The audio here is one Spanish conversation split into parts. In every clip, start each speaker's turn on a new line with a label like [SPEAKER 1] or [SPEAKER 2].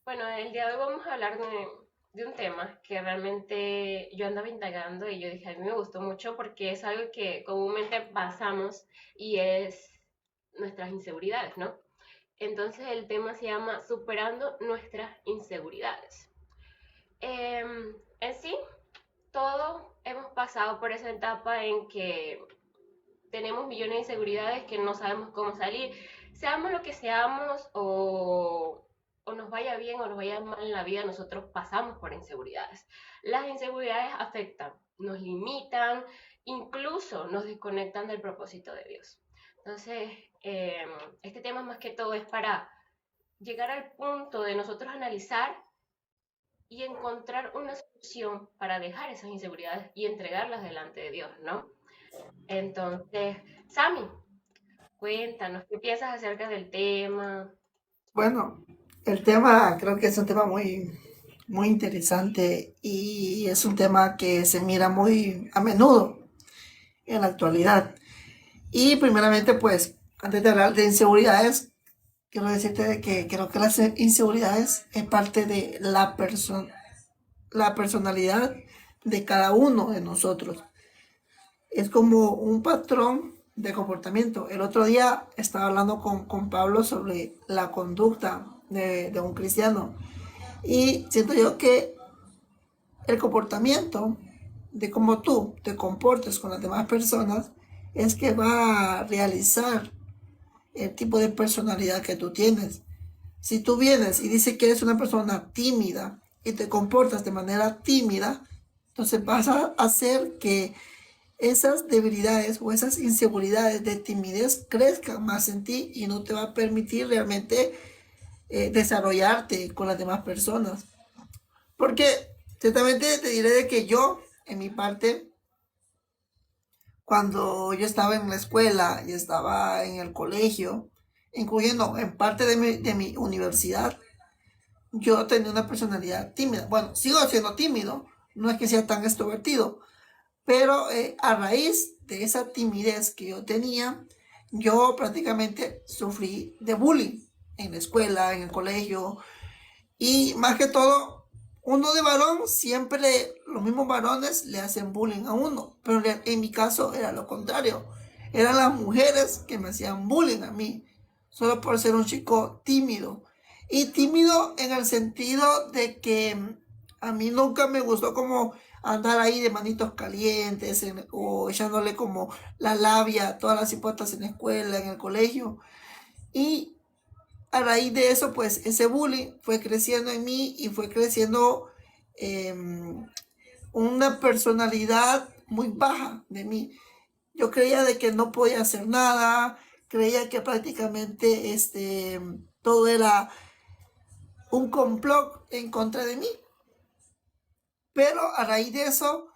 [SPEAKER 1] Bueno, el día de hoy vamos a hablar de un tema que realmente yo andaba indagando y yo dije, a mí me gustó mucho porque es algo que comúnmente pasamos y es nuestras inseguridades, ¿no? Entonces el tema se llama Superando nuestras inseguridades. En sí, todos hemos pasado por esa etapa en que tenemos millones de inseguridades que no sabemos cómo salir, seamos lo que seamos o nos vaya bien o nos vaya mal en la vida, nosotros pasamos por inseguridades. Las inseguridades afectan, nos limitan, incluso nos desconectan del propósito de Dios. Entonces, este tema más que todo es para llegar al punto de nosotros analizar y encontrar una solución para dejar esas inseguridades y entregarlas delante de Dios, ¿no? Entonces, Sammy, cuéntanos, ¿qué piensas acerca del tema?
[SPEAKER 2] Bueno, el tema creo que es un tema muy interesante y es un tema que se mira muy a menudo en la actualidad. Y primeramente, pues, antes de hablar de inseguridades, quiero decirte de que creo que las inseguridades es parte de la personalidad de cada uno de nosotros. Es como un patrón de comportamiento. El otro día estaba hablando con Pablo sobre la conducta de un cristiano y siento yo que el comportamiento de cómo tú te comportes con las demás personas es que va a realizar el tipo de personalidad que tú tienes. Si tú vienes y dices que eres una persona tímida y te comportas de manera tímida, entonces vas a hacer que esas debilidades o esas inseguridades de timidez crezcan más en ti y no te va a permitir realmente desarrollarte con las demás personas. Porque ciertamente te diré de que yo, en mi parte, cuando yo estaba en la escuela y estaba en el colegio, incluyendo en parte de mi universidad, yo tenía una personalidad tímida. Bueno, sigo siendo tímido, no es que sea tan extrovertido, pero a raíz de esa timidez que yo tenía, yo prácticamente sufrí de bullying en la escuela, en el colegio, y más que todo, uno de varón, siempre los mismos varones le hacen bullying a uno, pero en mi caso era lo contrario. Eran las mujeres que me hacían bullying a mí, solo por ser un chico tímido. Y tímido en el sentido de que a mí nunca me gustó como andar ahí de manitos calientes o echándole como la labia a todas las hipotas en la escuela, en el colegio. Y a raíz de eso, pues ese bullying fue creciendo en mí y fue creciendo eh, una personalidad muy baja de mí. Yo creía de que no podía hacer nada, creía que prácticamente todo era un complot en contra de mí. Pero a raíz de eso,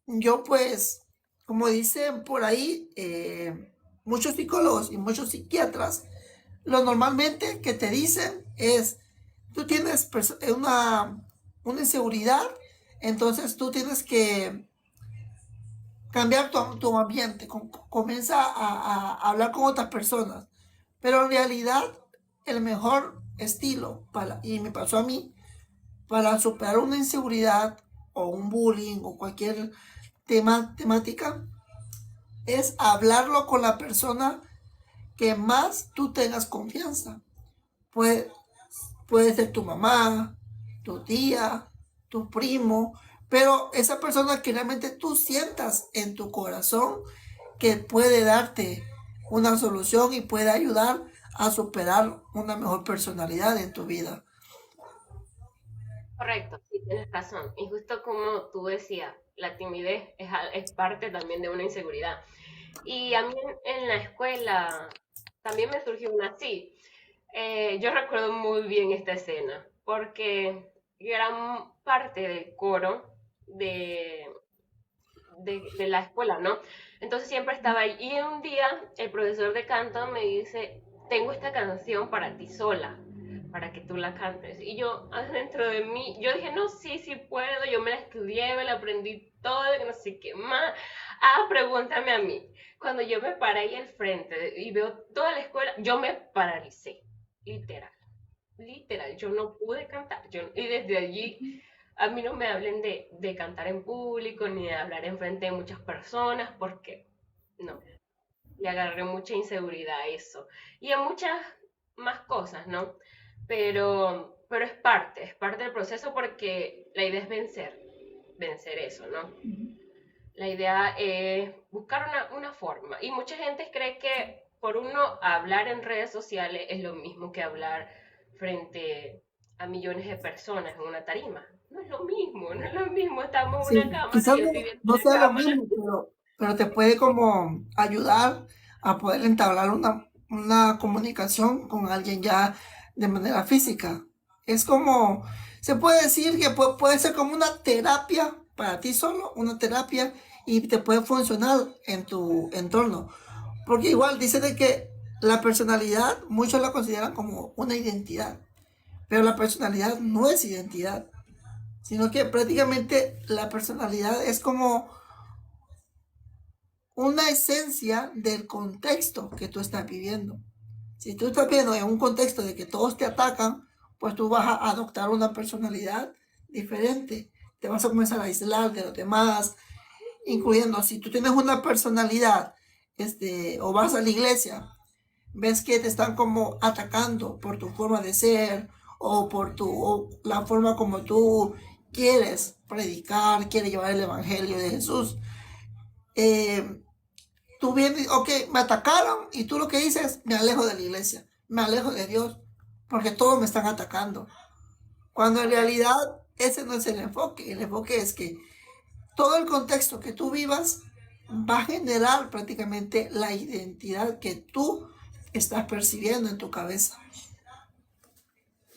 [SPEAKER 2] yo pues, como dicen por ahí, muchos psicólogos y muchos psiquiatras, lo normalmente que te dicen es, tú tienes una inseguridad, entonces tú tienes que cambiar tu ambiente, comienza a hablar con otras personas. Pero en realidad el mejor estilo, y me pasó a mí, para superar una inseguridad o un bullying o cualquier temática, es hablarlo con la persona que más tú tengas confianza. Puede, puede ser tu mamá, tu tía, tu primo, pero esa persona que realmente tú sientas en tu corazón que puede darte una solución y puede ayudar a superar una mejor personalidad en tu vida.
[SPEAKER 1] Correcto, sí, tienes razón. Y justo como tú decías, la timidez es parte también de una inseguridad. Y a mí en la escuela también me surgió una así. Yo recuerdo muy bien esta escena, porque yo era parte del coro de, de la escuela, ¿no? Entonces siempre estaba ahí. Y un día el profesor de canto me dice, tengo esta canción para ti sola, para que tú la cantes. Y yo, dentro de mí, yo dije, no, sí, sí puedo, yo me la estudié, me la aprendí todo, que no sé qué más. Ah, pregúntame a mí. Cuando yo me paré ahí al frente y veo toda la escuela, yo me paralicé, literal. literal, yo no pude cantar. Y desde allí a mí no me hablen de cantar en público ni de hablar en frente de muchas personas porque no, le agarré mucha inseguridad a eso. Y a muchas más cosas, ¿no? Pero es parte del proceso porque la idea es vencer eso, ¿no? La idea es buscar una forma. Y mucha gente cree que por uno hablar en redes sociales es lo mismo que hablar frente a millones de personas en una tarima. No es lo mismo, no es lo mismo. Estamos en una
[SPEAKER 2] Sí,
[SPEAKER 1] cámara
[SPEAKER 2] quizás
[SPEAKER 1] y yo
[SPEAKER 2] no,
[SPEAKER 1] estoy viendo
[SPEAKER 2] no
[SPEAKER 1] la
[SPEAKER 2] sea lo
[SPEAKER 1] cámara.
[SPEAKER 2] mismo, pero te puede como ayudar a poder entablar una comunicación con alguien ya de manera física. Es como, se puede decir que puede ser como una terapia para ti solo, una terapia y te puede funcionar en tu entorno. Porque igual dice de que la personalidad, muchos la consideran como una identidad, pero la personalidad no es identidad, sino que prácticamente la personalidad es como una esencia del contexto que tú estás viviendo. Si tú estás viendo en un contexto de que todos te atacan, pues tú vas a adoptar una personalidad diferente. Te vas a comenzar a aislar de los demás, incluyendo si tú tienes una personalidad, o vas a la iglesia, ves que te están como atacando por tu forma de ser o o la forma como tú quieres predicar, quieres llevar el evangelio de Jesús. Eh, Tú vienes, ok, me atacaron y tú lo que dices, me alejo de la iglesia, me alejo de Dios, porque todos me están atacando. Cuando en realidad ese no es el enfoque es que todo el contexto que tú vivas va a generar prácticamente la identidad que tú estás percibiendo en tu cabeza.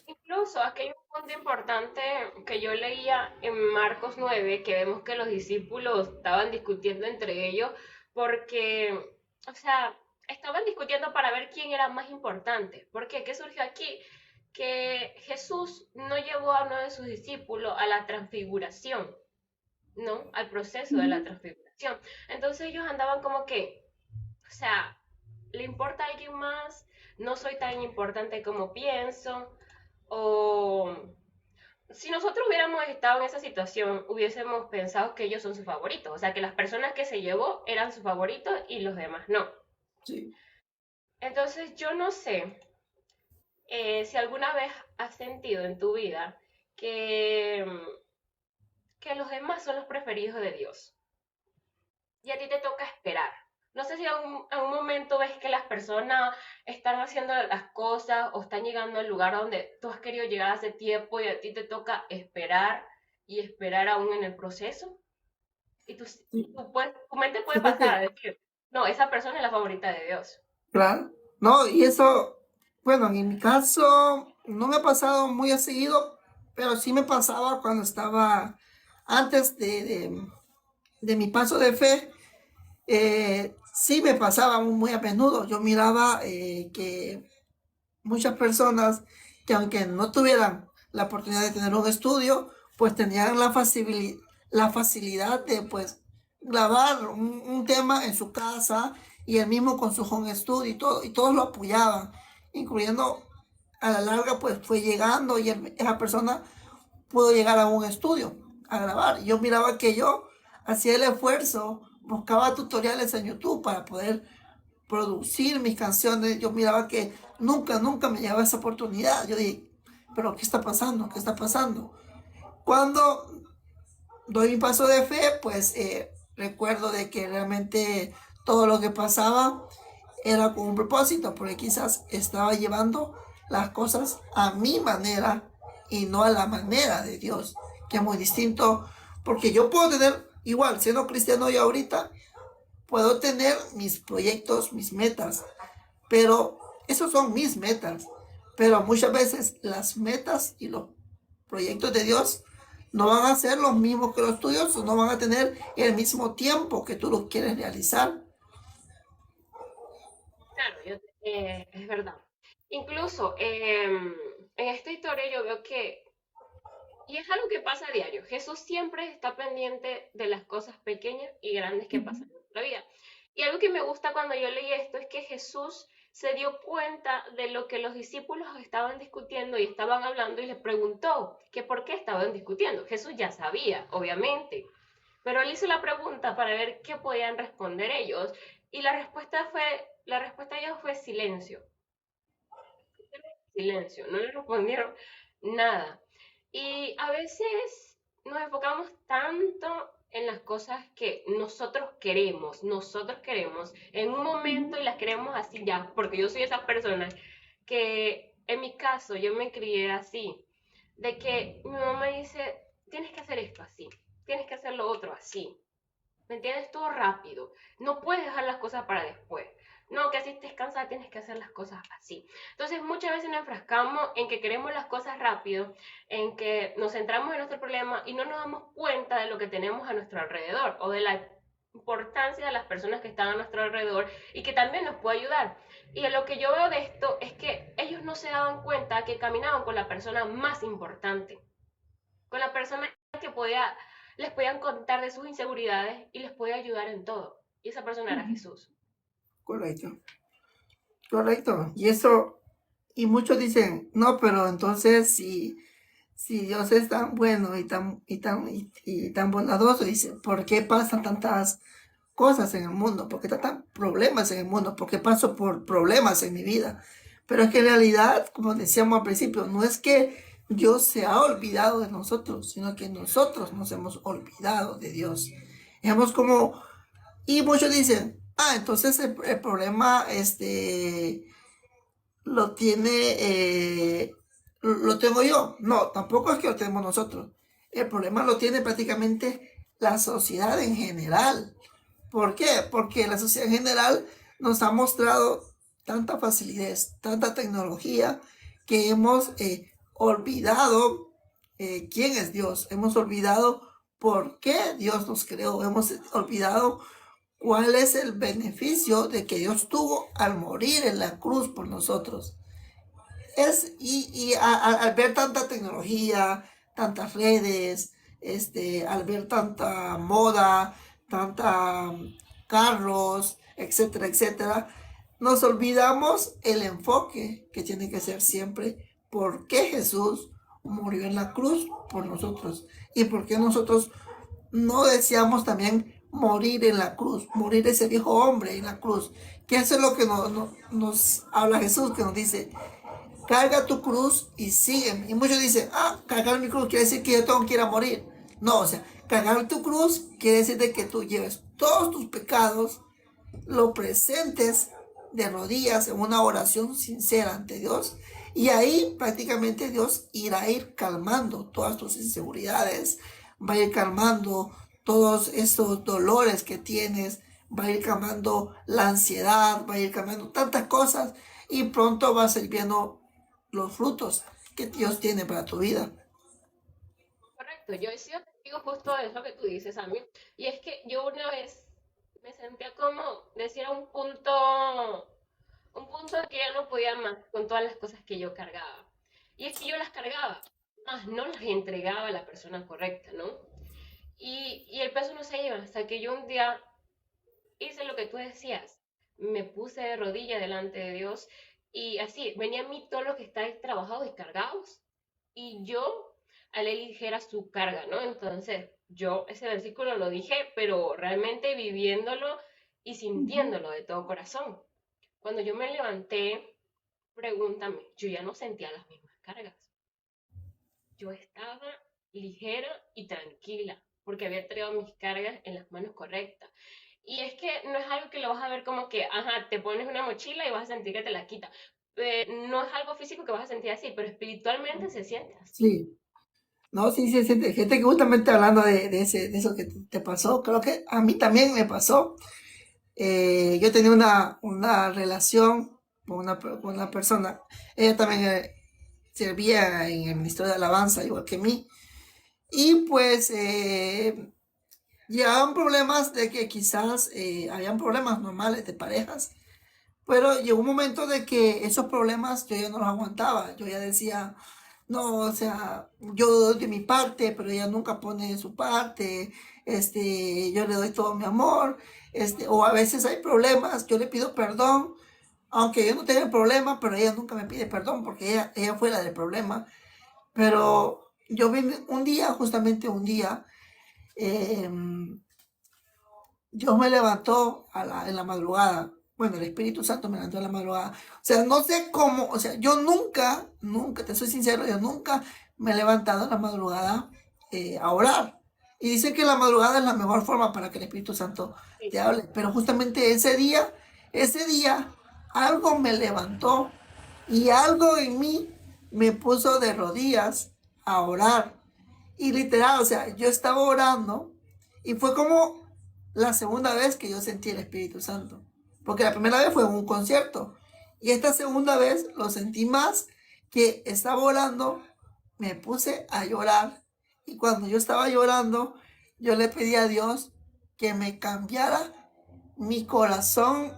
[SPEAKER 1] Incluso aquí hay un punto importante que yo leía en Marcos 9, que vemos que los discípulos estaban discutiendo entre ellos porque, o sea, estaban discutiendo para ver quién era más importante. ¿Por qué? ¿Qué surgió aquí? Que Jesús no llevó a uno de sus discípulos a la transfiguración, ¿no? Al proceso de la transfiguración. Entonces ellos andaban como que, o sea, ¿le importa a alguien más? No soy tan importante como pienso. O si nosotros hubiéramos estado en esa situación, hubiésemos pensado que ellos son sus favoritos. O sea, que las personas que se llevó eran sus favoritos y los demás no.
[SPEAKER 2] Sí.
[SPEAKER 1] Entonces, yo no sé si alguna vez has sentido en tu vida que, que los demás son los preferidos de Dios y a ti te toca esperar. No sé si en un momento ves que las personas están haciendo las cosas o están llegando al lugar donde tú has querido llegar hace tiempo y a ti te toca esperar y esperar aún en el proceso. Y
[SPEAKER 2] Sí.
[SPEAKER 1] tu mente puede
[SPEAKER 2] Fíjate
[SPEAKER 1] pasar a
[SPEAKER 2] que,
[SPEAKER 1] decir, no, esa persona es la favorita de Dios.
[SPEAKER 2] claro, no, y eso, bueno, en mi caso no me ha pasado muy a seguido, pero sí me pasaba cuando estaba antes de mi paso de fe. Sí me pasaba muy a menudo. Yo miraba que muchas personas que aunque no tuvieran la oportunidad de tener un estudio, pues tenían la facilidad de pues grabar un tema en su casa y él mismo con su home studio y todos lo apoyaban, incluyendo a la larga pues fue llegando y esa persona pudo llegar a un estudio a grabar. Yo miraba que yo hacía el esfuerzo, buscaba tutoriales en YouTube para poder producir mis canciones. Yo miraba que nunca me llegaba esa oportunidad. Yo dije, pero ¿qué está pasando? ¿Qué está pasando? Cuando doy mi paso de fe, pues recuerdo de que realmente todo lo que pasaba era con un propósito, porque quizás estaba llevando las cosas a mi manera y no a la manera de Dios, que es muy distinto, porque yo puedo tener, igual, siendo cristiano yo ahorita, puedo tener mis proyectos, mis metas, pero esos son mis metas. Pero muchas veces las metas y los proyectos de Dios no van a ser los mismos que los tuyos o no van a tener el mismo tiempo que tú los quieres realizar.
[SPEAKER 1] Claro, es verdad. Incluso en esta historia yo veo que, y es algo que pasa a diario, Jesús siempre está pendiente de las cosas pequeñas y grandes que pasan en nuestra vida. Y algo que me gusta cuando yo leí esto es que Jesús se dio cuenta de lo que los discípulos estaban discutiendo y estaban hablando y les preguntó que por qué estaban discutiendo. Jesús ya sabía, obviamente, pero él hizo la pregunta para ver qué podían responder ellos y la respuesta de ellos fue silencio, silencio, no le respondieron nada. Y a veces nos enfocamos tanto en las cosas que nosotros queremos en un momento y las queremos así ya, porque yo soy esa persona que en mi caso yo me crié así, de que mi mamá dice, tienes que hacer esto así, tienes que hacer lo otro así, ¿me entiendes? Todo rápido, no puedes dejar las cosas para después. No, que así estés cansada, tienes que hacer las cosas así. Entonces, muchas veces nos enfrascamos en que queremos las cosas rápido, en que nos centramos en nuestro problema y no nos damos cuenta de lo que tenemos a nuestro alrededor o de la importancia de las personas que están a nuestro alrededor y que también nos puede ayudar. Y lo que yo veo de esto es que ellos no se daban cuenta que caminaban con la persona más importante, con la persona que les podían contar de sus inseguridades y les podía ayudar en todo. Y esa persona era Jesús.
[SPEAKER 2] Correcto, correcto. Y eso, y muchos dicen, no, pero entonces si Dios es tan bueno y tan bondadoso, dice, ¿por qué pasan tantas cosas en el mundo? ¿Por qué tantos problemas en el mundo? ¿Por qué paso por problemas en mi vida? Pero es que en realidad, como decíamos al principio, no es que Dios se ha olvidado de nosotros, sino que nosotros nos hemos olvidado de Dios. Digamos como, y muchos dicen, entonces el problema lo tiene, lo tengo yo. No, tampoco es que lo tenemos nosotros. El problema lo tiene prácticamente la sociedad en general. ¿Por qué? Porque la sociedad en general nos ha mostrado tanta facilidad, tanta tecnología, que hemos olvidado quién es Dios. Hemos olvidado por qué Dios nos creó. Hemos olvidado cuál es el beneficio de que Dios tuvo al morir en la cruz por nosotros. Al ver tanta tecnología, tantas redes, al ver tanta moda, tanta carros, etcétera, etcétera, nos olvidamos el enfoque que tiene que ser siempre por qué Jesús murió en la cruz por nosotros y por qué nosotros no deseamos también morir en la cruz, morir ese viejo hombre en la cruz, que eso es lo que nos habla Jesús, que nos dice, carga tu cruz y sígueme. Y muchos dicen, cargar mi cruz quiere decir que yo tengo que ir a morir. No, o sea, cargar tu cruz quiere decir de que tú lleves todos tus pecados, lo presentes de rodillas en una oración sincera ante Dios. Y ahí prácticamente Dios irá a ir calmando todas tus inseguridades, va a ir calmando todos esos dolores que tienes, va a ir calmando la ansiedad, va a ir calmando tantas cosas y pronto vas a ir viendo los frutos que Dios tiene para tu vida.
[SPEAKER 1] Correcto, yo he sido testigo justo de eso que tú dices, a mí. Y es que yo una vez me sentía como decir a un punto de que ya no podía más con todas las cosas que yo cargaba. Y es que yo las cargaba, más no las entregaba a la persona correcta, ¿no? Y el peso no se iba hasta que yo un día hice lo que tú decías, me puse de rodilla delante de Dios y así, venía a mí todo lo que estáis trabajados y cargados y yo a él ligera su carga, ¿no? Entonces yo ese versículo lo dije, pero realmente viviéndolo y sintiéndolo de todo corazón. Cuando yo me levanté, pregúntame, yo ya no sentía las mismas cargas. Yo estaba ligera y tranquila porque había traído mis cargas en las manos correctas. Y es que no es algo que lo vas a ver como que, ajá, te pones una mochila y vas a sentir que te la quita. No es algo físico que vas a sentir así, pero espiritualmente se siente así.
[SPEAKER 2] Sí, no, sí, sí, sí, gente que justamente hablando de eso que te pasó, creo que a mí también me pasó. Yo tenía una relación con una persona, ella también servía en el Ministerio de Alabanza, igual que mí, y pues llegaban problemas de que quizás habían problemas normales de parejas, pero llegó un momento de que esos problemas yo ya no los aguantaba, yo ya decía, no, o sea, yo doy de mi parte, pero ella nunca pone de su parte, yo le doy todo mi amor, o a veces hay problemas, yo le pido perdón, aunque yo no tenga el problema, pero ella nunca me pide perdón porque ella fue la del problema. Pero yo vi un día, justamente un día, eh, Dios me levantó en la madrugada. Bueno, el Espíritu Santo me levantó en la madrugada. O sea, no sé cómo, o sea, yo nunca, nunca, te soy sincero, yo nunca me he levantado en la madrugada a orar. Y dicen que la madrugada es la mejor forma para que el Espíritu Santo
[SPEAKER 1] Sí,
[SPEAKER 2] te
[SPEAKER 1] sí.
[SPEAKER 2] hable. Pero justamente ese día, algo me levantó y algo en mí me puso de rodillas a orar. Y literal, o sea, yo estaba orando y fue como la segunda vez que yo sentí el Espíritu Santo. Porque la primera vez fue en un concierto. Y esta segunda vez lo sentí más, que estaba orando, me puse a llorar. Y cuando yo estaba llorando, yo le pedí a Dios que me cambiara mi corazón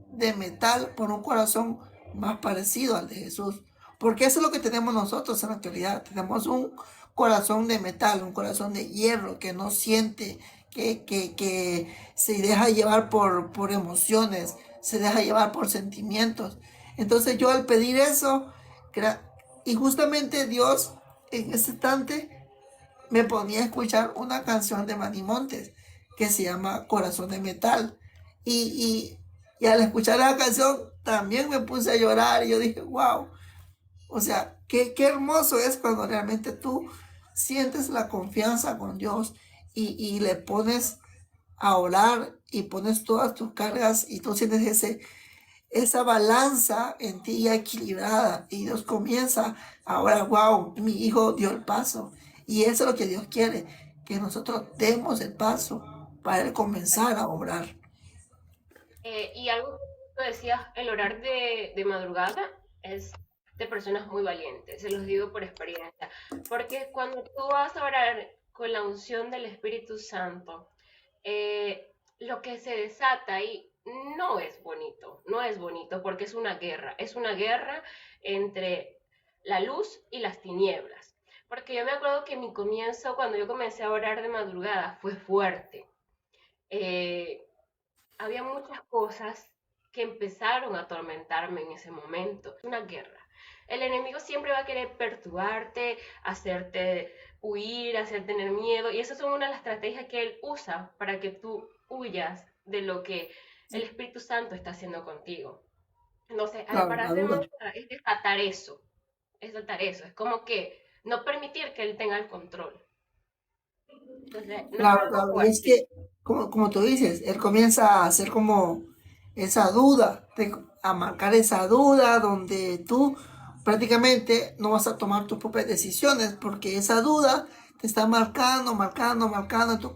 [SPEAKER 2] de metal por un corazón más parecido al de Jesús. Porque eso es lo que tenemos nosotros en la actualidad. Tenemos un corazón de metal, un corazón de hierro que no siente, que se deja llevar por emociones, se deja llevar por sentimientos. Entonces yo al pedir eso, y justamente Dios en ese instante me ponía a escuchar una canción de Manny Montes que se llama Corazón de Metal. Y, y al escuchar la canción también me puse a llorar y yo dije, wow, o sea, qué hermoso es cuando realmente tú sientes la confianza con Dios y le pones a orar y pones todas tus cargas y tú sientes esa balanza en ti ya equilibrada y Dios comienza ahora, wow, mi hijo dio el paso y eso es lo que Dios quiere, que nosotros demos el paso para Él comenzar a obrar.
[SPEAKER 1] Y algo que tú decías, el orar de madrugada es de personas muy valientes, se los digo por experiencia, porque cuando tú vas a orar con la unción del Espíritu Santo, lo que se desata ahí no es bonito, no es bonito porque es una guerra entre la luz y las tinieblas. Porque yo me acuerdo que mi comienzo, cuando yo comencé a orar de madrugada, fue fuerte. Eh, Había muchas cosas que empezaron a atormentarme en ese momento. Una guerra. El enemigo siempre va a querer perturbarte, hacerte huir, hacer tener miedo. Y esas son una de las estrategias que él usa para que tú huyas de lo que el Espíritu Santo está haciendo contigo. Entonces, al
[SPEAKER 2] Claro, la
[SPEAKER 1] pararse de
[SPEAKER 2] duda.
[SPEAKER 1] madrugada es desatar eso. Es desatar eso. Es como que no permitir que él tenga el control. Entonces, no es
[SPEAKER 2] Claro,
[SPEAKER 1] algo
[SPEAKER 2] claro. Y es
[SPEAKER 1] fuerte.
[SPEAKER 2] que, como tú dices, Él comienza a hacer como esa duda, a marcar esa duda donde tú prácticamente no vas a tomar tus propias decisiones porque esa duda te está marcando, marcando, marcando en tu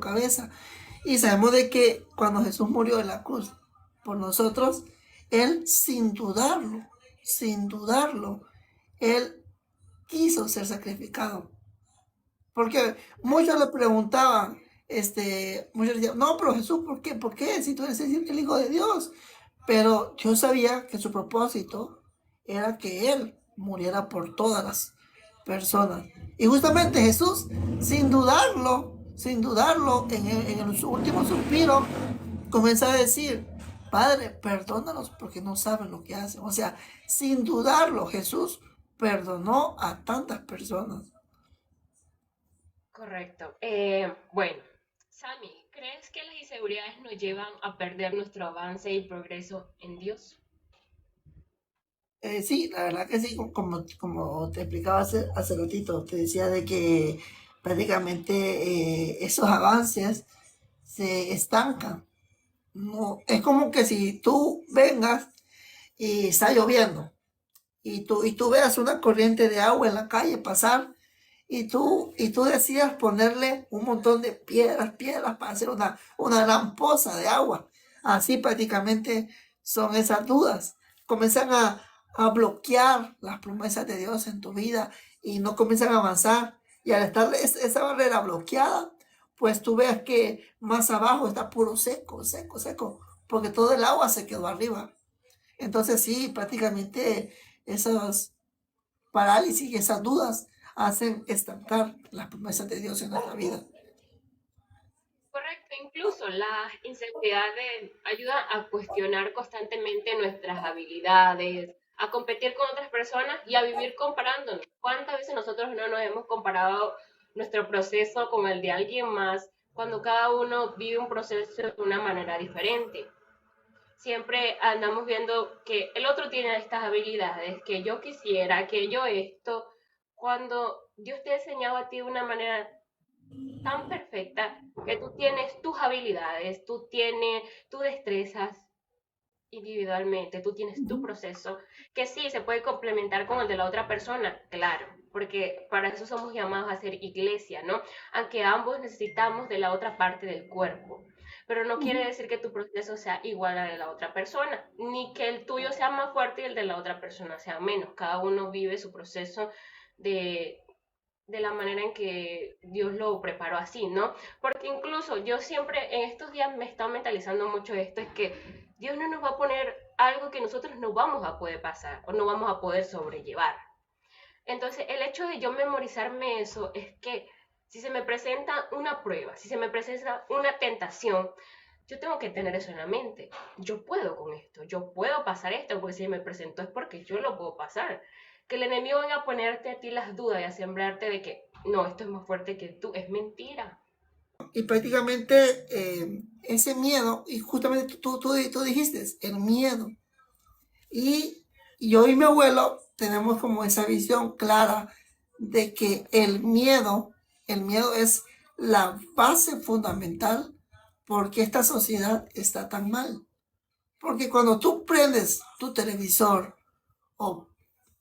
[SPEAKER 2] cabeza. Y sabemos de que cuando Jesús murió en la cruz por nosotros, Él sin dudarlo, Él quiso ser sacrificado. Porque muchos le preguntaban, muchos decían, no, pero Jesús, ¿por qué? ¿Por qué? Si tú eres el Hijo de Dios. Pero yo sabía que su propósito era que Él muriera por todas las personas. Y justamente Jesús, sin dudarlo, en su último suspiro, comienza a decir, Padre, perdónalos porque no saben lo que hacen. O sea, sin dudarlo, Jesús perdonó a tantas personas.
[SPEAKER 1] Correcto. Bueno, Sami, ¿crees que las inseguridades nos llevan a perder nuestro avance y progreso en Dios?
[SPEAKER 2] Sí, la verdad que sí, como te explicaba hace ratito, te decía de que prácticamente esos avances se estancan. No, es como que si tú vengas y está lloviendo y tú veas una corriente de agua en la calle pasar y tú decidas ponerle un montón de piedras para hacer una gran poza de agua. Así prácticamente son esas dudas. Comienzan a bloquear las promesas de Dios en tu vida y no comienzan a avanzar. Y al estar esa barrera bloqueada, pues tú ves que más abajo está puro seco, seco, seco, porque todo el agua se quedó arriba. Entonces sí, prácticamente esas parálisis y esas dudas hacen estancar las promesas de Dios en nuestra vida.
[SPEAKER 1] Correcto. Incluso las inseguridades ayudan a cuestionar constantemente nuestras habilidades, a competir con otras personas y a vivir comparándonos. ¿Cuántas veces nosotros no nos hemos comparado nuestro proceso con el de alguien más cuando cada uno vive un proceso de una manera diferente? Siempre andamos viendo que el otro tiene estas habilidades, que yo quisiera, que yo esto, cuando Dios te ha enseñado a ti de una manera tan perfecta que tú tienes tus habilidades, tú tienes tus destrezas individualmente, tú tienes tu proceso, que sí se puede complementar con el de la otra persona, claro, porque para eso somos llamados a ser iglesia, ¿no? Aunque ambos necesitamos de la otra parte del cuerpo. Pero no quiere decir que tu proceso sea igual al de la otra persona, ni que el tuyo sea más fuerte y el de la otra persona sea menos. Cada uno vive su proceso de, de la manera en que Dios lo preparó así, ¿no? Porque incluso yo siempre en estos días me he estado mentalizando mucho esto, es que Dios no nos va a poner algo que nosotros no vamos a poder pasar o no vamos a poder sobrellevar. Entonces, el hecho de yo memorizarme eso es que si se me presenta una prueba, si se me presenta una tentación, yo tengo que tener eso en la mente. Yo puedo con esto, yo puedo pasar esto, porque si me presentó es porque yo lo puedo pasar. Que el enemigo venga a ponerte a ti las dudas y a sembrarte de que no, esto es más fuerte que tú, es mentira.
[SPEAKER 2] Y prácticamente ese miedo, y justamente tú dijiste, el miedo. Y yo y mi abuelo tenemos como esa visión clara de que el miedo es la base fundamental porque esta sociedad está tan mal. Porque cuando tú prendes tu televisor o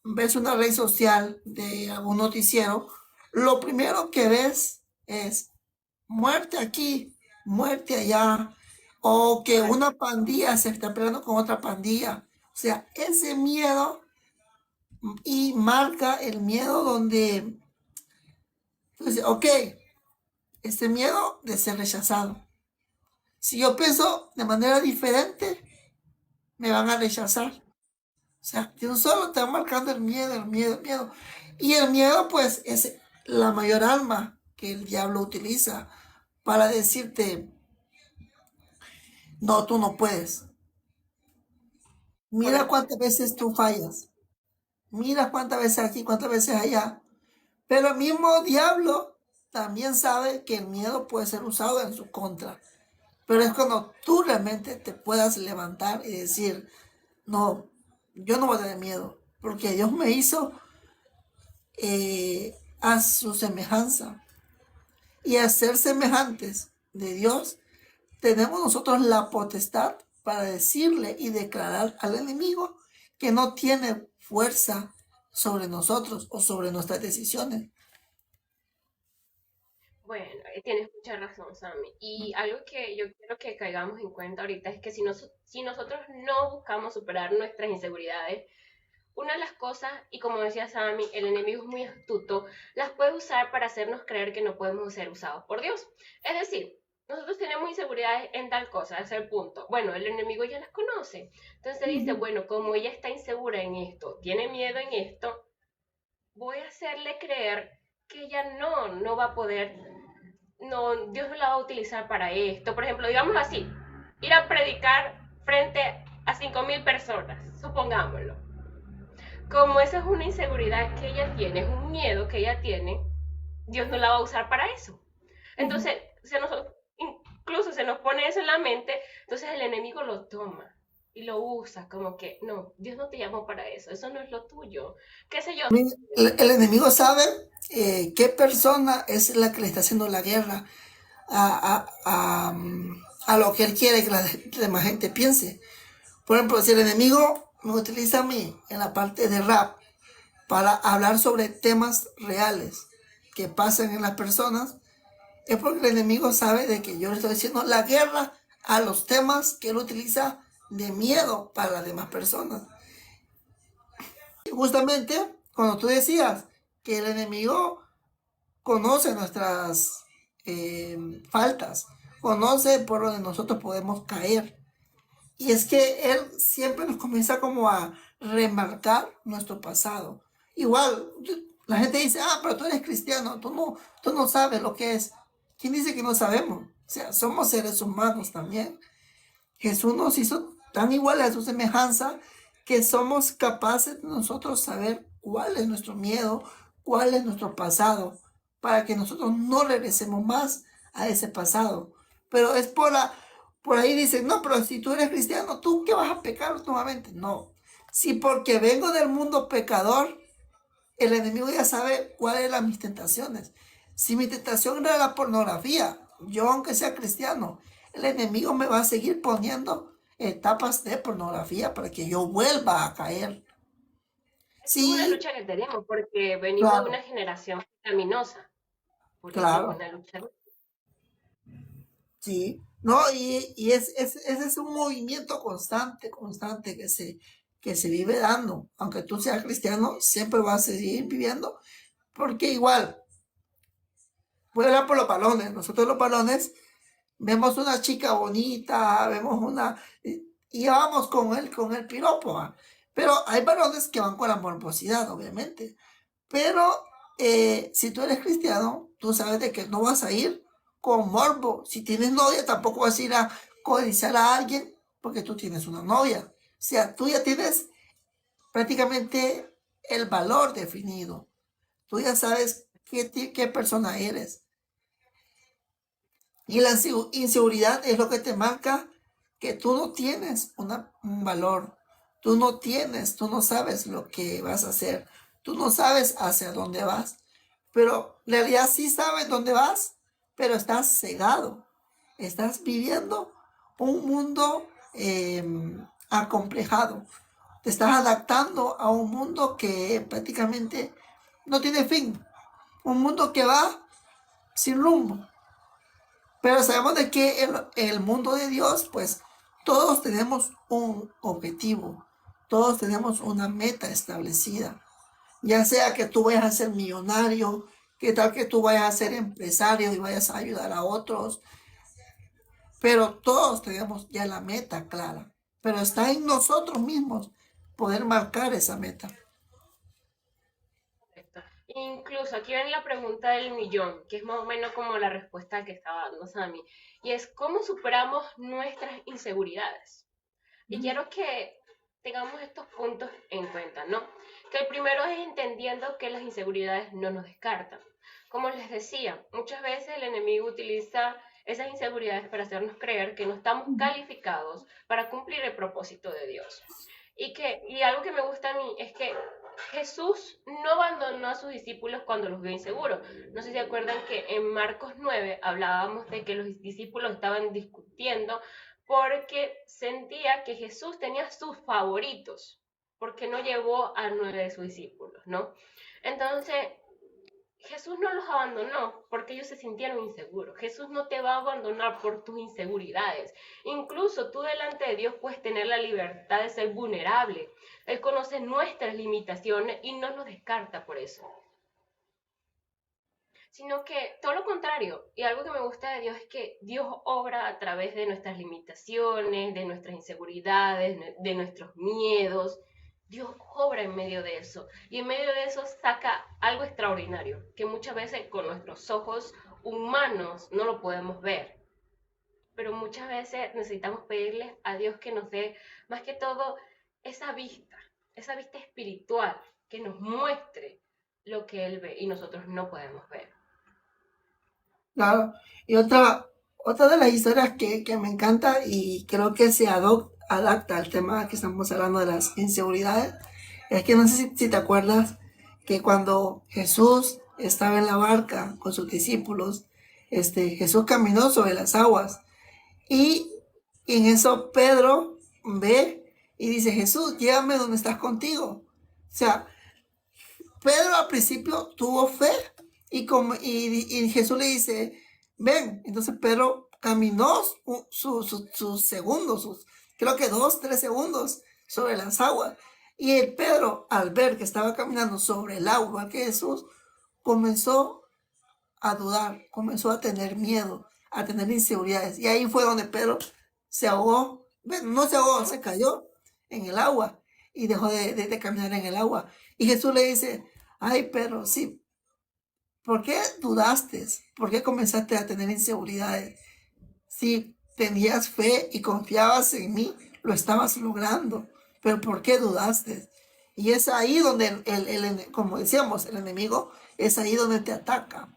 [SPEAKER 2] ves una red social de algún noticiero, lo primero que ves es muerte aquí, muerte allá, o que una pandilla se está peleando con otra pandilla. O sea, ese miedo y marca el miedo donde, pues, ok, este miedo de ser rechazado. Si yo pienso de manera diferente, me van a rechazar. O sea, de un solo te va marcando el miedo, el miedo, el miedo. Y el miedo, pues, es la mayor arma que el diablo utiliza para decirte, no, tú no puedes.
[SPEAKER 1] Por
[SPEAKER 2] Mira
[SPEAKER 1] eso,
[SPEAKER 2] cuántas veces tú fallas. Mira cuántas veces aquí, cuántas veces allá. Pero el mismo diablo también sabe que el miedo puede ser usado en su contra. Pero es cuando tú realmente te puedas levantar y decir, no, yo no voy a tener miedo, porque Dios me hizo a su semejanza. Y a ser semejantes de Dios, tenemos nosotros la potestad para decirle y declarar al enemigo que no tiene fuerza sobre nosotros o sobre nuestras decisiones.
[SPEAKER 1] bueno, tienes mucha razón, Sammy. Y algo que yo quiero que caigamos en cuenta ahorita es que si nosotros no buscamos superar nuestras inseguridades, una de las cosas, y como decía Sammy, el enemigo es muy astuto, las puede usar para hacernos creer que no podemos ser usados por Dios. Es decir, nosotros tenemos inseguridades en tal cosa, ese es el punto. Bueno, el enemigo ya las conoce. Entonces dice, bueno, como ella está insegura en esto, tiene miedo en esto, voy a hacerle creer que ella no va a poder, no, Dios no la va a utilizar para esto. Por ejemplo, digamos así, ir a predicar frente a 5.000 personas, supongámoslo. Como esa es una inseguridad que ella tiene, es un miedo que ella tiene, Dios no la va a usar para eso. Entonces, incluso se nos pone eso en la mente, entonces el enemigo lo toma y lo usa como que, no, Dios no te llamó para eso no es lo tuyo, qué sé yo.
[SPEAKER 2] El enemigo sabe qué persona es la que le está haciendo la guerra a lo que él quiere que la demás gente piense. Por ejemplo, si el enemigo me utiliza a mí en la parte de rap para hablar sobre temas reales que pasan en las personas, es porque el enemigo sabe de que yo le estoy haciendo la guerra a los temas que él utiliza de miedo para las demás personas. Y justamente cuando tú decías que el enemigo conoce nuestras faltas, conoce por donde nosotros podemos caer. Y es que él siempre nos comienza como a remarcar nuestro pasado. Igual, la gente dice, pero tú eres cristiano, tú no sabes lo que es. ¿Quién dice que no sabemos? sea, somos seres humanos también. Jesús nos hizo tan iguales a su semejanza que somos capaces de nosotros saber cuál es nuestro miedo, cuál es nuestro pasado, para que nosotros no regresemos más a ese pasado. Pero es por ahí dicen, no, pero si tú eres cristiano, ¿tú qué vas a pecar nuevamente? No. Si porque vengo del mundo pecador, el enemigo ya sabe cuáles eran mis tentaciones. Si mi tentación era la pornografía, yo aunque sea cristiano, el enemigo me va a seguir poniendo etapas de pornografía para que yo vuelva a caer.
[SPEAKER 1] Esa es una
[SPEAKER 2] Sí,
[SPEAKER 1] lucha que tenemos porque venimos de
[SPEAKER 2] claro,
[SPEAKER 1] una generación pecaminosa. Por eso es
[SPEAKER 2] claro,
[SPEAKER 1] una lucha.
[SPEAKER 2] sí. No, y ese es un movimiento constante, constante que se vive dando. Aunque tú seas cristiano, siempre vas a seguir viviendo, porque igual, voy a hablar por los balones. Nosotros los balones vemos una chica bonita, vemos una, y vamos con el piropo, ¿va? Pero hay varones que van con la morbosidad, obviamente. Pero si tú eres cristiano, tú sabes de que no vas a ir con morbo. Si tienes novia, tampoco vas a ir a codiciar a alguien porque tú tienes una novia. O sea, tú ya tienes prácticamente el valor definido. Tú ya sabes qué persona eres. Y la inseguridad es lo que te marca que tú no tienes un valor. Tú no sabes lo que vas a hacer. Tú no sabes hacia dónde vas. Pero en realidad sí sabes dónde vas, pero estás cegado. Estás viviendo un mundo acomplejado. Te estás adaptando a un mundo que prácticamente no tiene fin. Un mundo que va sin rumbo. Pero sabemos de que en el mundo de Dios, pues todos tenemos un objetivo, todos tenemos una meta establecida. Ya sea que tú vayas a ser millonario, que tal que tú vayas a ser empresario y vayas a ayudar a otros, pero todos tenemos ya la meta clara. Pero está en nosotros mismos poder marcar esa meta.
[SPEAKER 1] Correcto. Incluso aquí viene la pregunta del millón, que es más o menos como la respuesta que estaba dando Sammy, y es cómo superamos nuestras inseguridades. Y quiero que tengamos estos puntos en cuenta, ¿no? Que el primero es entendiendo que las inseguridades no nos descartan. Como les decía, muchas veces el enemigo utiliza esas inseguridades para hacernos creer que no estamos calificados para cumplir el propósito de Dios. Y algo que me gusta a mí es que Jesús no abandonó a sus discípulos cuando los vio inseguros. No sé si se acuerdan que en Marcos 9 hablábamos de que los discípulos estaban discutiendo porque sentía que Jesús tenía sus favoritos, porque no llevó a 9 de sus discípulos, ¿no? Entonces, Jesús no los abandonó porque ellos se sintieron inseguros. Jesús no te va a abandonar por tus inseguridades. Incluso tú delante de Dios puedes tener la libertad de ser vulnerable. Él conoce nuestras limitaciones y no nos descarta por eso. Sino que todo lo contrario. Y algo que me gusta de Dios es que Dios obra a través de nuestras limitaciones, de nuestras inseguridades, de nuestros miedos. Dios obra en medio de eso. Y en medio de eso saca algo extraordinario, que muchas veces con nuestros ojos humanos no lo podemos ver. Pero muchas veces necesitamos pedirle a Dios que nos dé, más que todo, esa vista espiritual, que nos muestre lo que Él ve y nosotros no podemos ver.
[SPEAKER 2] Claro. Y otra de las historias que me encanta y creo que se adapta al tema que estamos hablando de las inseguridades, es que no sé si te acuerdas que cuando Jesús estaba en la barca con sus discípulos, Jesús caminó sobre las aguas y en eso Pedro ve y dice, Jesús, llévame donde estás contigo. O sea, Pedro al principio tuvo fe y Jesús le dice, ven. Entonces Pedro caminó sus segundos, creo que 2, 3 segundos sobre las aguas. Y el Pedro, al ver que estaba caminando sobre el agua que Jesús, comenzó a dudar, comenzó a tener miedo, a tener inseguridades. Y ahí fue donde Pedro se ahogó. Bueno, no se ahogó, se cayó en el agua y dejó de caminar en el agua. Y Jesús le dice, ay, Pedro, sí, ¿por qué dudaste? ¿Por qué comenzaste a tener inseguridades? Si tenías fe y confiabas en mí, lo estabas logrando. Pero ¿por qué dudaste? Y es ahí donde, como decíamos, el enemigo es ahí donde te ataca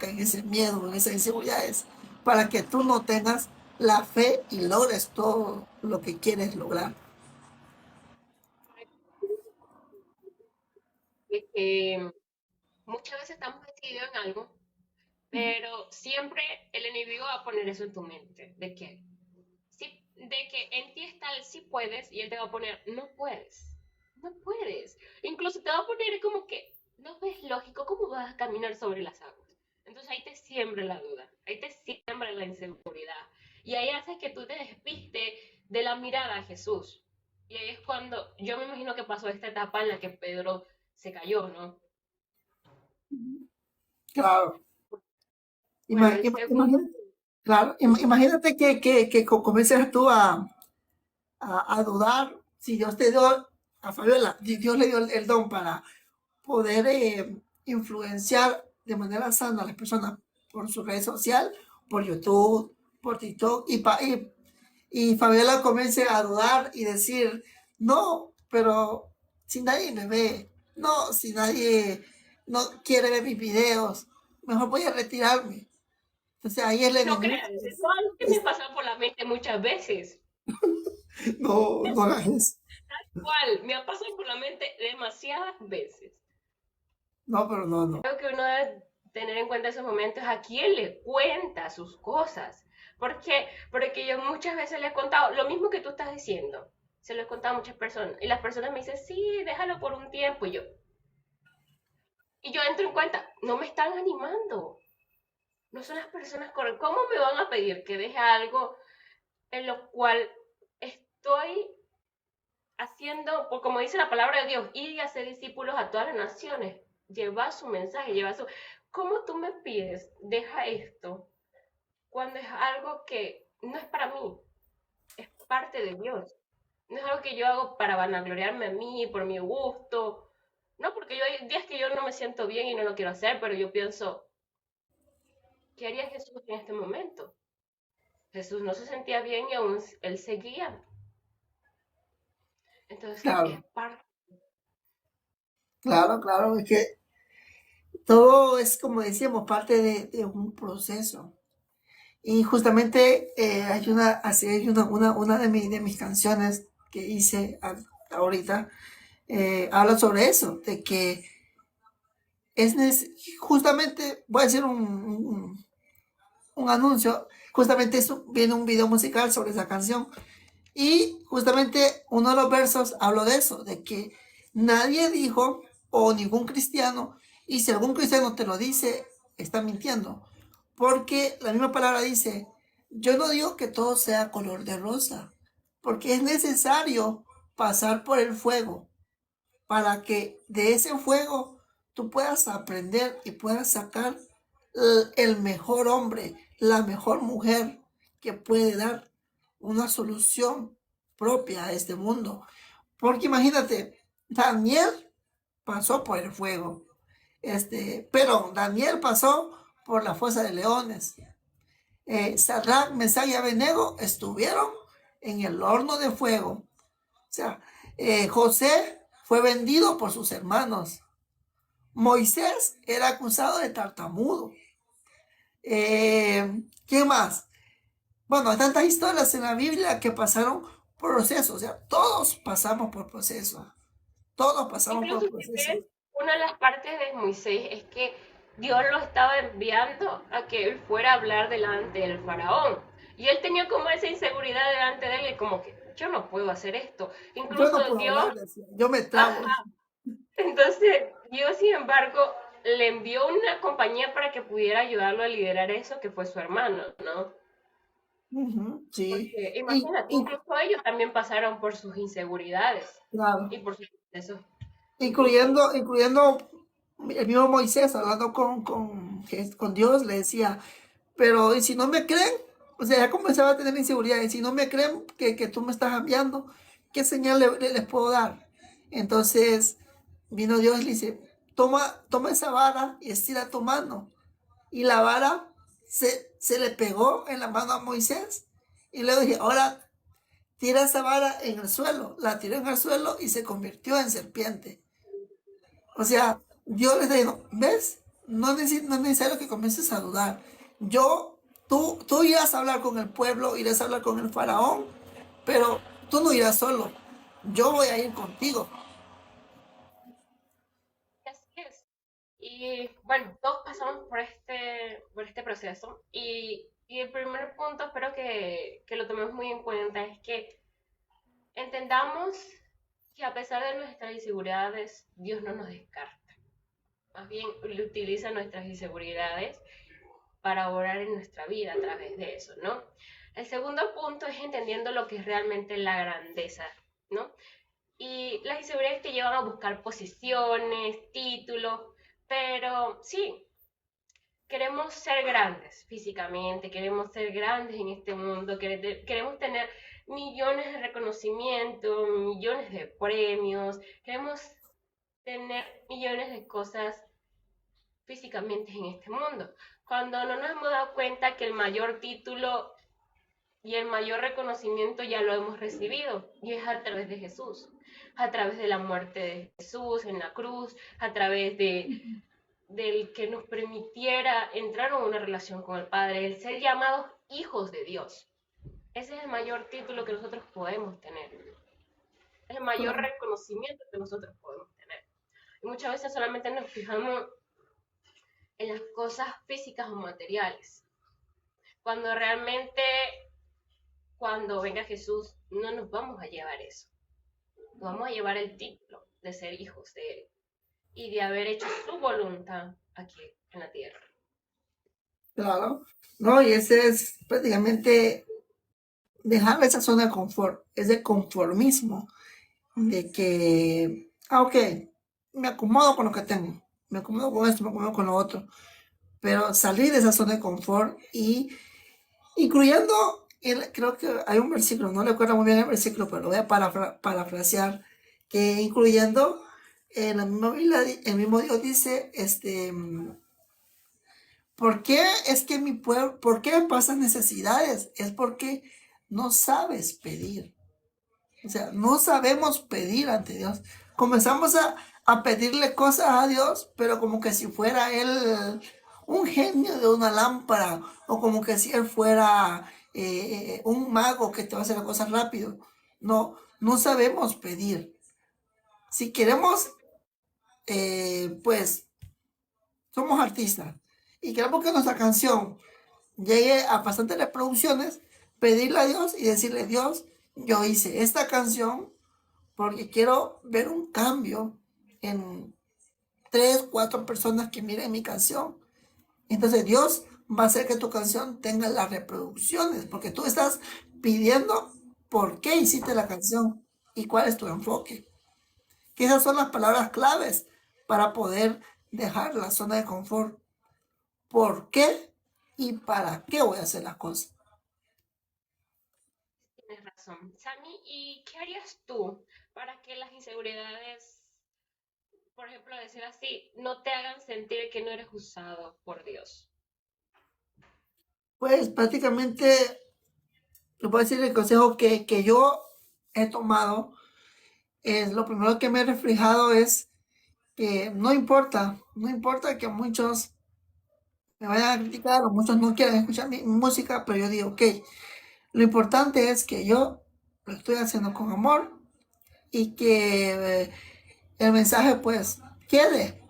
[SPEAKER 2] en ese miedo, en esas inseguridades, para que tú no tengas la fe y logres todo lo que quieres lograr.
[SPEAKER 1] De que muchas veces estamos decididos en algo, pero siempre el enemigo va a poner eso en tu mente, sí, de que en ti está el sí puedes y él te va a poner no puedes, no puedes. Incluso te va a poner como que no ves lógico cómo vas a caminar sobre las aguas. Entonces ahí te siembra la duda, ahí te siembra la inseguridad y ahí hace que tú te despistes de la mirada a Jesús. Y ahí es cuando yo me imagino que pasó esta etapa en la que Pedro se cayó, ¿no?
[SPEAKER 2] Claro.
[SPEAKER 1] Bueno, el segundo,
[SPEAKER 2] Imagínate, claro, imagínate que comiences tú a dudar si Dios te dio a Fabiola, Dios le dio el don para poder influenciar de manera sana a las personas por su red social, por YouTube, por TikTok, y Fabiola comience a dudar y decir, no, pero si nadie me ve, no, si nadie no quiere ver mis videos, mejor voy a retirarme. Entonces ahí el
[SPEAKER 1] no
[SPEAKER 2] enemigo
[SPEAKER 1] creas, eso es algo que me pasa por la mente muchas veces.
[SPEAKER 2] no, no hagas eso.
[SPEAKER 1] ¿Cuál? Me ha pasado por la mente demasiadas veces.
[SPEAKER 2] No, pero no, no.
[SPEAKER 1] Creo que uno debe tener en cuenta esos momentos a quién le cuenta sus cosas. ¿Por qué? Porque yo muchas veces le he contado lo mismo que tú estás diciendo. Se lo he contado a muchas personas. Y las personas me dicen, sí, déjalo por un tiempo. Y yo entro en cuenta, no me están animando. No son las personas correctas. ¿Cómo me van a pedir que deje algo en lo cual estoy haciendo, por como dice la palabra de Dios, ir y hacer discípulos a todas las naciones, lleva su mensaje, lleva su... ¿Cómo tú me pides, deja esto, cuando es algo que no es para mí, es parte de Dios? No es algo que yo hago para vanagloriarme a mí, por mi gusto. No, porque yo hay días que yo no me siento bien y no lo quiero hacer, pero yo pienso, ¿qué haría Jesús en este momento? Jesús no se sentía bien y aún él seguía. Entonces es
[SPEAKER 2] Claro,
[SPEAKER 1] parte.
[SPEAKER 2] claro, claro. Es que todo es, como decíamos, parte de un proceso. Y justamente hay una de mis canciones que hice ahorita, habla sobre eso, de que justamente, voy a decir un anuncio, justamente eso, viene un video musical sobre esa canción. Y justamente uno de los versos habló de eso, de que nadie dijo, o ningún cristiano, y si algún cristiano te lo dice, está mintiendo. Porque la misma palabra dice, yo no digo que todo sea color de rosa, porque es necesario pasar por el fuego para que de ese fuego tú puedas aprender y puedas sacar el mejor hombre, la mejor mujer que puede dar una solución propia a este mundo. Porque imagínate, Daniel pasó por el fuego, pero Daniel pasó por la fosa de leones. Sadrach, Mesach y Abednego estuvieron en el horno de fuego. O sea, José fue vendido por sus hermanos. Moisés era acusado de tartamudo. ¿Quién más? Bueno, hay tantas historias en la Biblia que pasaron por procesos. O sea, todos pasamos por procesos. Todos pasamos
[SPEAKER 1] Incluso
[SPEAKER 2] por
[SPEAKER 1] si
[SPEAKER 2] procesos.
[SPEAKER 1] ves, una de las partes de Moisés es que Dios lo estaba enviando a que él fuera a hablar delante del faraón. Y él tenía como esa inseguridad delante de él, y como que yo no puedo hacer esto.
[SPEAKER 2] Yo no
[SPEAKER 1] Incluso
[SPEAKER 2] puedo
[SPEAKER 1] Dios,
[SPEAKER 2] hablar, decía. Yo me
[SPEAKER 1] ajá,
[SPEAKER 2] trabo.
[SPEAKER 1] entonces Dios, sin embargo, le envió una compañía para que pudiera ayudarlo a liderar eso, que fue su hermano, ¿no?
[SPEAKER 2] Ujú, sí.
[SPEAKER 1] Porque
[SPEAKER 2] Y,
[SPEAKER 1] imagínate,
[SPEAKER 2] y,
[SPEAKER 1] incluso ellos también pasaron por sus inseguridades
[SPEAKER 2] claro,
[SPEAKER 1] y por sus procesos difíciles.
[SPEAKER 2] incluyendo el mismo Moisés hablando con Dios, le decía, pero ¿y si no me creen? O sea, ya comenzaba a tener inseguridad. Y si no me creen que tú me estás enviando, ¿qué señal les puedo dar? Entonces vino Dios y le dice, toma esa vara y estira tu mano. Y la vara se le pegó en la mano a Moisés y luego dije, ahora tira esa vara en el suelo. La tiró en el suelo y se convirtió en serpiente. O sea, yo les digo, ¿ves? No es necesario que comiences a dudar. Tú irás a hablar con el pueblo, irás a hablar con el faraón, pero tú no irás solo. Yo voy a ir contigo.
[SPEAKER 1] Así es. Y bueno, todos pasamos por este proceso y el primer punto espero que lo tomemos muy en cuenta es que entendamos que a pesar de nuestras inseguridades, Dios no nos descarta. Más bien, Él utiliza nuestras inseguridades para orar en nuestra vida a través de eso, ¿no? El segundo punto es entendiendo lo que es realmente la grandeza, ¿no? Y las inseguridades te llevan a buscar posiciones, títulos, pero sí, queremos ser grandes físicamente, queremos ser grandes en este mundo, queremos tener millones de reconocimientos, millones de premios, queremos tener millones de cosas físicamente en este mundo. Cuando no nos hemos dado cuenta que el mayor título y el mayor reconocimiento ya lo hemos recibido y es a través de Jesús, a través de la muerte de Jesús en la cruz, a través del que nos permitiera entrar en una relación con el Padre, el ser llamados hijos de Dios. Ese es el mayor título que nosotros podemos tener, es el mayor reconocimiento que nosotros podemos tener. Y muchas veces solamente nos fijamos en las cosas físicas o materiales, cuando realmente cuando venga Jesús no nos vamos a llevar eso, nos vamos a llevar el título de ser hijos de Él y de haber hecho su voluntad aquí en la tierra.
[SPEAKER 2] Claro. No, y ese es prácticamente dejar esa zona de confort, es de conformismo, de que, ok, me acomodo con lo que tengo, me acomodo con esto, me acomodo con lo otro, pero salir de esa zona de confort y incluyendo, creo que hay un versículo, no recuerdo muy bien el versículo, pero lo voy a parafrasear, que incluyendo en la misma Biblia, el mismo Dios dice, ¿por qué es que mi pueblo, por qué me pasan necesidades? Es porque no sabes pedir. O sea, no sabemos pedir ante Dios. Comenzamos a pedirle cosas a Dios, pero como que si fuera Él un genio de una lámpara, o como que si Él fuera un mago que te va a hacer las cosas rápido. No, no sabemos pedir. Si queremos, pues, somos artistas y queremos que nuestra canción llegue a bastantes reproducciones, pedirle a Dios y decirle, Dios, yo hice esta canción porque quiero ver un cambio en 3, 4 personas que miren mi canción. Entonces Dios va a hacer que tu canción tenga las reproducciones, porque tú estás pidiendo por qué hiciste la canción y cuál es tu enfoque. Que esas son las palabras claves para poder dejar la zona de confort. ¿Por qué y para qué voy a hacer las cosas?
[SPEAKER 1] Tienes razón. Sammy, ¿y qué harías tú para que las inseguridades, por ejemplo, decir así, no te hagan sentir que no eres usado por Dios?
[SPEAKER 2] Pues prácticamente, le puedo decir el consejo que yo he tomado, es lo primero que me he reflejado es que no importa que muchos me vayan a criticar o muchos no quieran escuchar mi música, pero yo digo, ok, lo importante es que yo lo estoy haciendo con amor y que el mensaje pues quede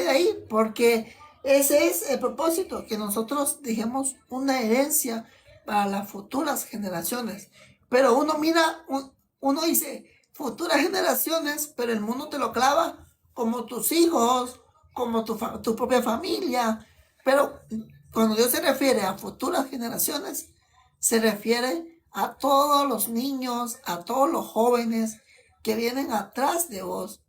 [SPEAKER 2] ahí, porque ese es el propósito, que nosotros dejemos una herencia para las futuras generaciones. Pero uno mira, uno dice futuras generaciones, pero el mundo te lo clava como tus hijos, como tu propia familia. Pero cuando Dios se refiere a futuras generaciones, se refiere a todos los niños, a todos los jóvenes que vienen atrás de vos,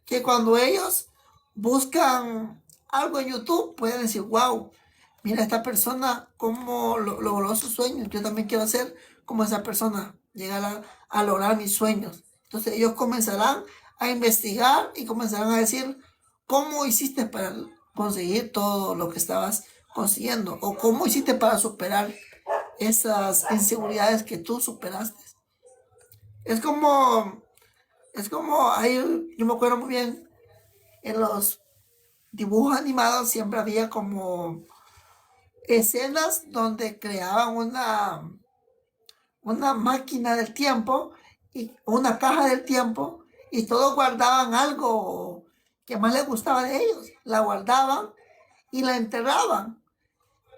[SPEAKER 2] que cuando ellos buscan algo en YouTube pueden decir, wow, mira esta persona cómo logró sus sueños, yo también quiero ser como esa persona, llegar a lograr mis sueños. Entonces ellos comenzarán a investigar y comenzarán a decir, ¿cómo hiciste para conseguir todo lo que estabas consiguiendo? ¿O cómo hiciste para superar esas inseguridades que tú superaste? Es como, yo me acuerdo muy bien, en los dibujos animados siempre había como escenas donde creaban una máquina del tiempo y una caja del tiempo y todos guardaban algo que más les gustaba de ellos. La guardaban y la enterraban.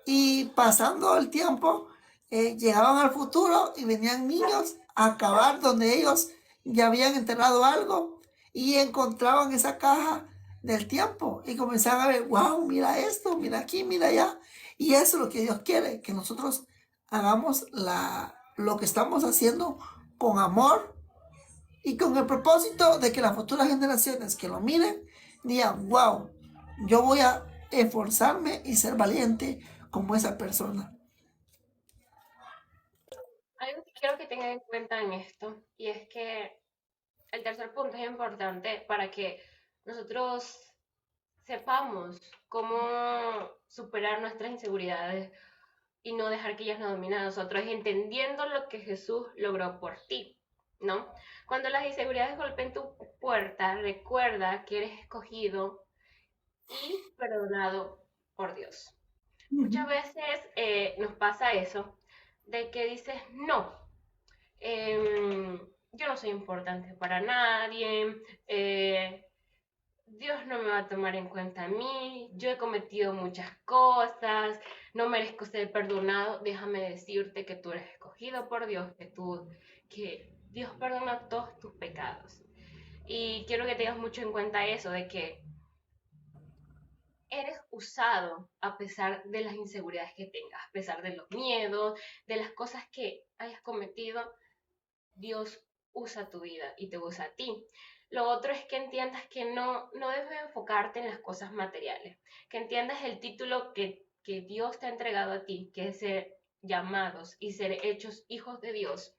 [SPEAKER 2] Y pasando el tiempo, llegaban al futuro y venían niños a acabar donde ellos ya habían enterrado algo y encontraban esa caja del tiempo y comenzaban a ver, wow, mira esto, mira aquí, mira allá. Y eso es lo que Dios quiere, que nosotros hagamos lo que estamos haciendo con amor y con el propósito de que las futuras generaciones que lo miren digan, wow, yo voy a esforzarme y ser valiente como esa persona.
[SPEAKER 1] Algo que quiero que tengan en cuenta en esto, y es que el tercer punto es importante para que nosotros sepamos cómo superar nuestras inseguridades y no dejar que ellas nos dominen a nosotros, entendiendo lo que Jesús logró por ti, ¿no? Cuando las inseguridades golpeen tu puerta, recuerda que eres escogido y perdonado por Dios. Muchas veces nos pasa eso, de que dices, no, yo no soy importante para nadie, Dios no me va a tomar en cuenta a mí, yo he cometido muchas cosas, no merezco ser perdonado. Déjame decirte que tú eres escogido por Dios, que Dios perdona todos tus pecados. Y quiero que tengas mucho en cuenta eso, de que eres usado a pesar de las inseguridades que tengas, a pesar de los miedos, de las cosas que hayas cometido. Dios usa tu vida y te usa a ti. Lo otro es que entiendas que no debes enfocarte en las cosas materiales, que entiendas el título que Dios te ha entregado a ti, que es ser llamados y ser hechos hijos de Dios,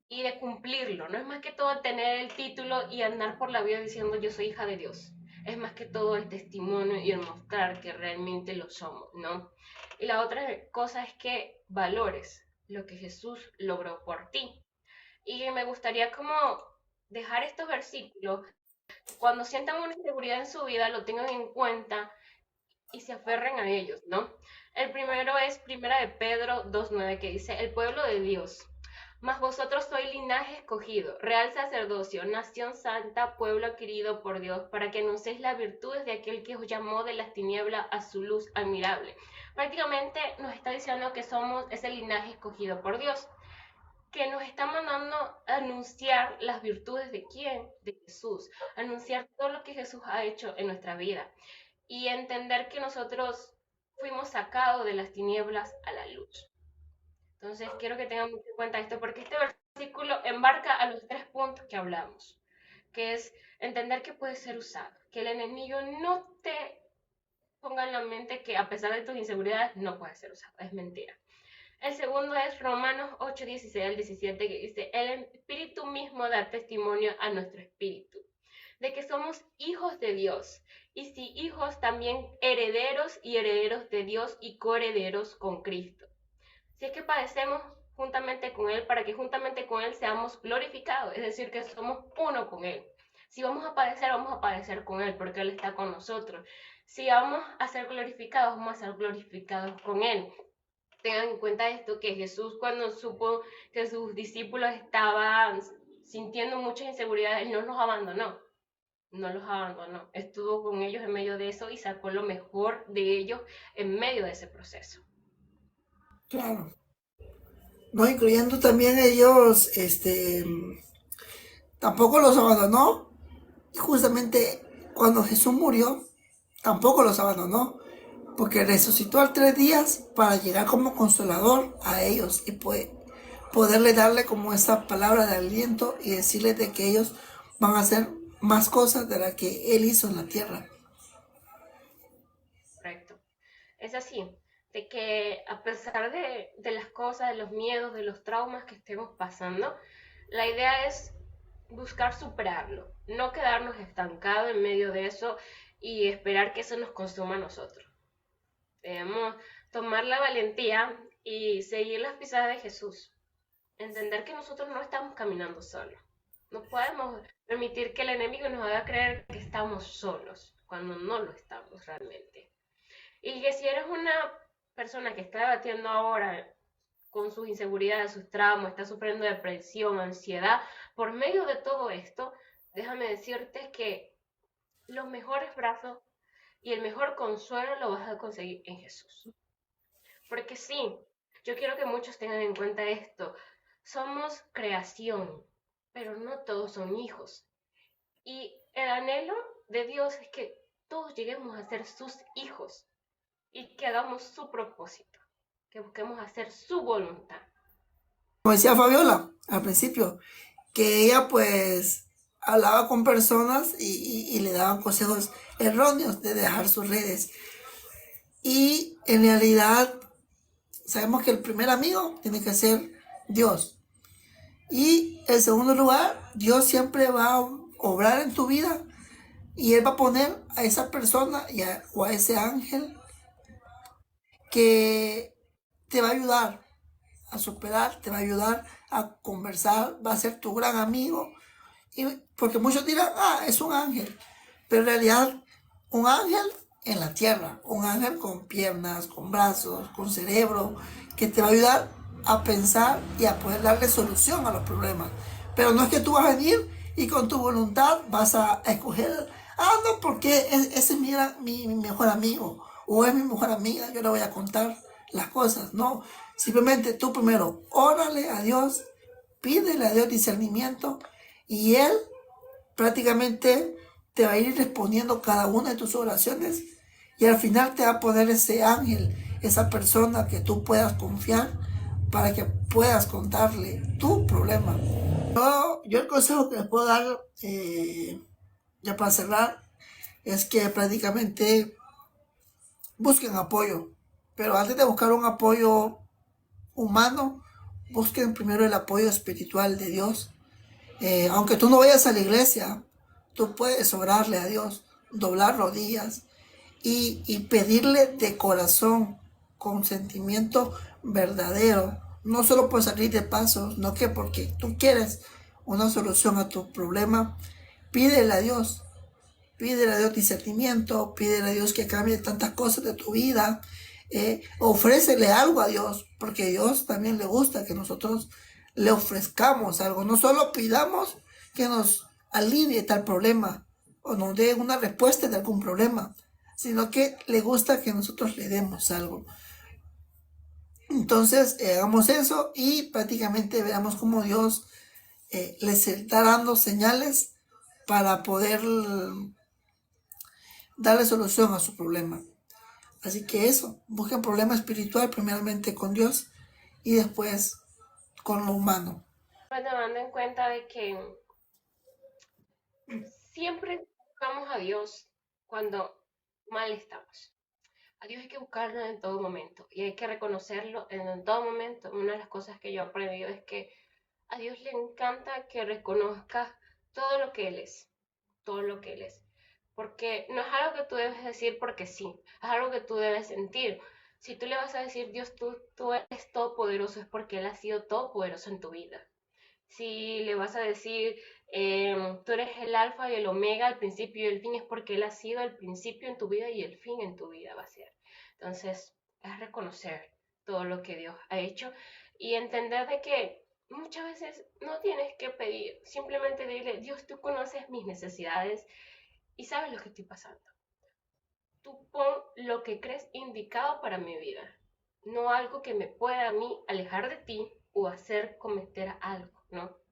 [SPEAKER 1] y de cumplirlo. No es más que todo tener el título y andar por la vida diciendo yo soy hija de Dios. Es más que todo el testimonio y el mostrar que realmente lo somos, ¿no? Y la otra cosa es que valores lo que Jesús logró por ti. Y me gustaría como dejar estos versículos, cuando sientan una inseguridad en su vida, lo tengan en cuenta y se aferren a ellos, ¿no? El primero es Primera de Pedro 2:9, que dice, el pueblo de Dios, mas vosotros sois linaje escogido, real sacerdocio, nación santa, pueblo adquirido por Dios, para que anunciéis las virtudes de aquel que os llamó de las tinieblas a su luz admirable. Prácticamente nos está diciendo que somos ese linaje escogido por Dios, que nos está mandando a anunciar las virtudes de quién, de Jesús, anunciar todo lo que Jesús ha hecho en nuestra vida y entender que nosotros fuimos sacados de las tinieblas a la luz. Entonces quiero que tengan mucho en cuenta esto porque este versículo embarca a los 3 puntos que hablamos, que es entender que puede ser usado, que el enemigo no te ponga en la mente que a pesar de tus inseguridades no puede ser usado, es mentira. El segundo es Romanos 8:16-17, que dice, el Espíritu mismo da testimonio a nuestro espíritu, de que somos hijos de Dios, y si hijos también herederos y herederos de Dios y coherederos con Cristo. Si es que padecemos juntamente con Él, para que juntamente con Él seamos glorificados, es decir, que somos uno con Él. Si vamos a padecer con Él, porque Él está con nosotros. Si vamos a ser glorificados, vamos a ser glorificados con Él. Tengan en cuenta esto, que Jesús cuando supo que sus discípulos estaban sintiendo muchas inseguridades, no los abandonó, estuvo con ellos en medio de eso y sacó lo mejor de ellos en medio de ese proceso.
[SPEAKER 2] Claro. No, incluyendo también ellos, tampoco los abandonó. Y justamente cuando Jesús murió, tampoco los abandonó, porque resucitó al 3 días para llegar como consolador a ellos y poderle darle como esa palabra de aliento y decirles de que ellos van a hacer más cosas de las que Él hizo en la tierra.
[SPEAKER 1] Correcto. Es así, de que a pesar de las cosas, de los miedos, de los traumas que estemos pasando, la idea es buscar superarlo, no quedarnos estancados en medio de eso y esperar que eso nos consuma a nosotros. Debemos tomar la valentía y seguir las pisadas de Jesús. Entender que nosotros no estamos caminando solos. No podemos permitir que el enemigo nos haga creer que estamos solos cuando no lo estamos realmente. Y que si eres una persona que está debatiendo ahora con sus inseguridades, sus traumas, está sufriendo depresión, ansiedad, por medio de todo esto, déjame decirte que los mejores brazos y el mejor consuelo lo vas a conseguir en Jesús. Porque sí, yo quiero que muchos tengan en cuenta esto. Somos creación, pero no todos son hijos. Y el anhelo de Dios es que todos lleguemos a ser sus hijos y que hagamos su propósito, que busquemos hacer su voluntad.
[SPEAKER 2] Como decía Fabiola al principio, que ella pues hablaba con personas y le daban consejos erróneos de dejar sus redes. Y en realidad sabemos que el primer amigo tiene que ser Dios. Y en segundo lugar, Dios siempre va a obrar en tu vida y Él va a poner a esa persona o a ese ángel que te va a ayudar a superar, te va a ayudar a conversar, va a ser tu gran amigo. Y porque muchos dirán, es un ángel, pero en realidad un ángel en la tierra, un ángel con piernas, con brazos, con cerebro, que te va a ayudar a pensar y a poder darle solución a los problemas. Pero no es que tú vas a venir y con tu voluntad vas a escoger, no, porque ese es mi mejor amigo o es mi mejor amiga, yo le voy a contar las cosas. No, simplemente tú primero órale a Dios, pídele a Dios discernimiento y Él prácticamente te va a ir respondiendo cada una de tus oraciones y al final te va a poner ese ángel, esa persona que tú puedas confiar para que puedas contarle tu problema. Yo el consejo que les puedo dar, ya para cerrar, es que prácticamente busquen apoyo, pero antes de buscar un apoyo humano, busquen primero el apoyo espiritual de Dios. Aunque tú no vayas a la iglesia, tú puedes orarle a Dios, doblar rodillas y pedirle de corazón, con sentimiento verdadero, no solo por salir de paso, no que porque tú quieres una solución a tu problema, pídele a Dios. Pídele a Dios discernimiento, pídele a Dios que cambie tantas cosas de tu vida, ofrécele algo a Dios, porque a Dios también le gusta que nosotros le ofrezcamos algo, no solo pidamos que nos alivie tal problema o nos dé una respuesta de algún problema, sino que le gusta que nosotros le demos algo. Entonces, hagamos eso y prácticamente veamos cómo Dios les está dando señales para poder darle solución a su problema. Así que eso, busquen problema espiritual primeramente con Dios y después con lo humano.
[SPEAKER 1] Tomando en cuenta de que siempre buscamos a Dios cuando mal estamos. A Dios hay que buscarlo en todo momento y hay que reconocerlo en todo momento. Una de las cosas que yo he aprendido es que a Dios le encanta que reconozcas todo lo que Él es, todo lo que Él es. Porque no es algo que tú debes decir porque sí, es algo que tú debes sentir. Si tú le vas a decir, Dios, tú eres todopoderoso, es porque Él ha sido todopoderoso en tu vida. Si le vas a decir, tú eres el alfa y el omega, el principio y el fin, es porque Él ha sido el principio en tu vida y el fin en tu vida va a ser. Entonces, es reconocer todo lo que Dios ha hecho y entender de que muchas veces no tienes que pedir, simplemente dile, Dios, tú conoces mis necesidades y sabes lo que estoy pasando. Tú pon lo que crees indicado para mi vida, no algo que me pueda a mí alejar de ti o hacer cometer algo.